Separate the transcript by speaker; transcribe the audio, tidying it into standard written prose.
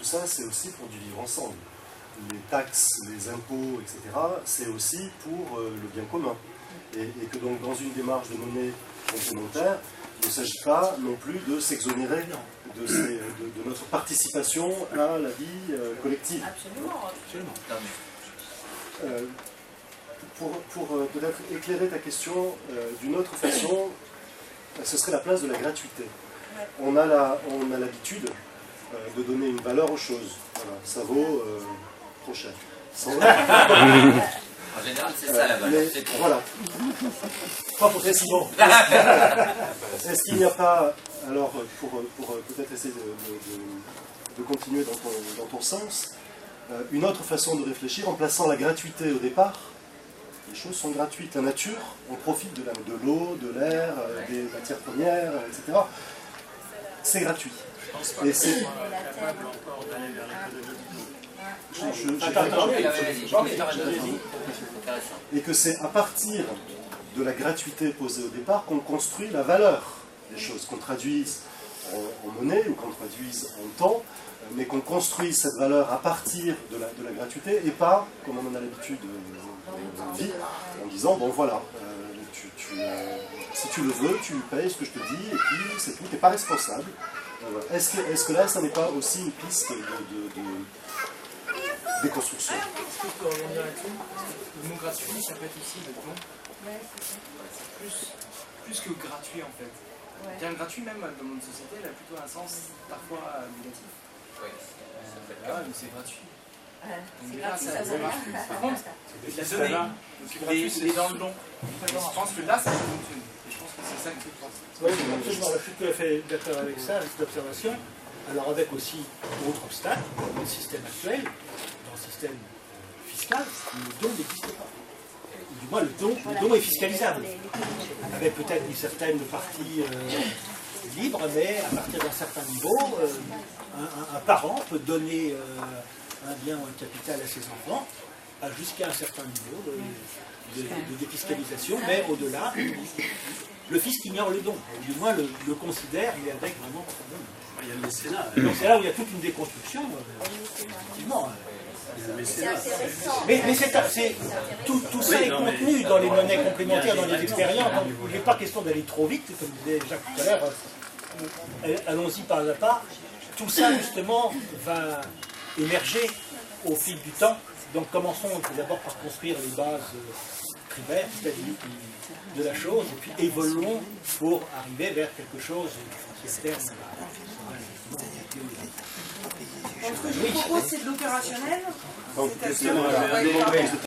Speaker 1: tout ça, c'est aussi pour du vivre ensemble. Les taxes, les impôts, etc., c'est aussi pour le bien commun. Et que donc, dans une démarche de monnaie complémentaire, il ne s'agit pas non plus de s'exonérer de notre participation à la vie collective.
Speaker 2: Absolument.
Speaker 1: Pour peut-être éclairer ta question d'une autre façon, ce serait la place de la gratuité. On a l'habitude de donner une valeur aux choses. Voilà, ça vaut trop cher.
Speaker 3: En général, c'est ça la valeur.
Speaker 1: Voilà. Pas pour Simon. Est-ce qu'il n'y a pas, alors, pour peut-être essayer de continuer dans ton sens, une autre façon de réfléchir en plaçant la gratuité au départ? Les choses sont gratuites. La nature, on profite de l'eau, de l'air, des matières premières, etc. C'est gratuit. Et c'est... Et que c'est à partir de la gratuité posée au départ qu'on construit la valeur des choses, qu'on traduise en monnaie ou qu'on traduise en temps, mais qu'on construise cette valeur à partir de la gratuité et pas, comme on en a l'habitude dans la vie, en disant, bon voilà, si tu le veux, tu payes ce que je te dis, et puis c'est tout, tu n'es pas responsable. Est-ce que là, ça n'est pas aussi une piste de déconstruction?
Speaker 4: Est-ce que je peux rebondir là-dessus? Le mot gratuit, ça peut être aussi le don. Plus que gratuit en fait. Bien gratuit même dans notre société, elle a plutôt un sens parfois négatif.
Speaker 3: Oui.
Speaker 4: Mais c'est gratuit.
Speaker 2: C'est gratuit, ça marche plus.
Speaker 4: Par contre, la donnée, il est dans le don. Je pense que là, ça fonctionne. Et je pense que c'est ça que tu penses.
Speaker 5: Oui, absolument. Je suis tout à fait d'accord avec ça, avec cette observation. Alors avec aussi autre obstacle, dans le système actuel, dans le système fiscal, le don n'existe pas. Ou du moins, le don est fiscalisable. Avec peut-être une certaine partie libre, mais à partir d'un certain niveau, un parent peut donner un bien ou un capital à ses enfants jusqu'à un certain niveau de défiscalisation, mais au-delà, le fisc ignore le don, ou du moins le considère, mais avec vraiment problème.
Speaker 6: Il y a le mécénat.
Speaker 5: Donc c'est là où il y a toute une déconstruction, effectivement. Mais tout ça est contenu dans les monnaies complémentaires, dans les expériences. Donc il n'est pas question d'aller trop vite, comme disait Jacques tout à l'heure. Allons-y pas à pas. Tout ça, justement, va émerger au fil du temps. Donc commençons d'abord par construire les bases primaires, c'est-à-dire de la chose, et puis évoluons pour arriver vers quelque chose qui à terme.
Speaker 2: Ce que je vous propose, c'est de l'opérationnel.
Speaker 1: Donc,
Speaker 2: C'est-à-dire